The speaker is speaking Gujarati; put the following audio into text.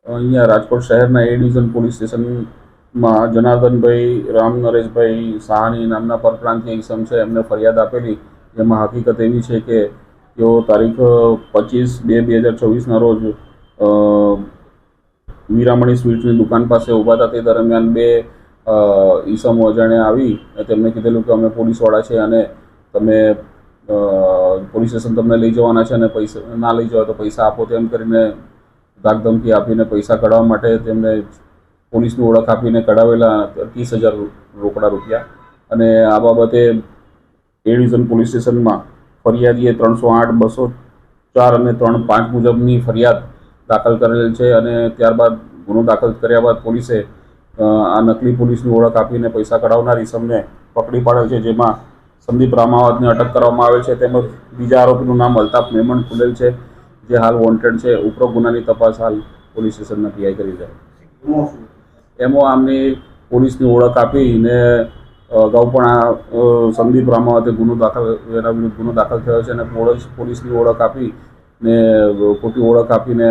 અહીંયા રાજકોટ શહેરના એ ડિવિઝન પોલીસ સ્ટેશનમાં જનાર્દનભાઈ રામ નરેશભાઈ સાહાની નામના પરપ્રાંતીય ઈસમ છે, એમને ફરિયાદ આપેલી, જેમાં હકીકત એવી છે કે તેઓ તારીખ 25/2/2024ના રોજ વીરામણી સ્વીટ્સની દુકાન પાસે ઊભા હતા. તે દરમિયાન બે ઈસમો અજાણ્યા આવી તેમને કીધેલું કે અમે પોલીસવાળા છે અને તમે પોલીસ સ્ટેશન તમને લઈ જવાના છે અને પૈસા ના લઈ જવા તો પૈસા આપો, તેમ કરીને ધાકધમકી આપીને પૈસા કઢાવવા માટે તેમને પોલીસની ઓળખ આપીને કઢાવેલા 30,000 રોકડા રૂપિયા. અને આ બાબતે એ ડિવિઝન પોલીસ સ્ટેશનમાં ફરિયાદીએ 308, 204 અને 305 મુજબની ફરિયાદ દાખલ કરેલ છે. અને ત્યારબાદ ગુનો દાખલ કર્યા બાદ પોલીસે આ નકલી પોલીસની ઓળખ આપીને પૈસા કઢાવનાર ઈસમને પકડી પાડેલ છે, જેમાં સંદીપ રામાવતને અટક કરવામાં આવેલ છે. તેમજ બીજા આરોપીનું નામ અલ્તાફ મેમણ ખુલેલ છે, જે હાલ વોન્ટેડ છે. ઉપરોક્ત ગુનાની તપાસ હાલ પોલીસ સ્ટેશનના પીઆઈ કરી છે. એમાં આમની પોલીસની ઓળખ આપીને અગાઉ પણ આ સંદીપ રામાવતે એના વિરુદ્ધ ગુનો દાખલ થયો છે અને પોલીસની ઓળખ આપીને ખોટી ઓળખ આપીને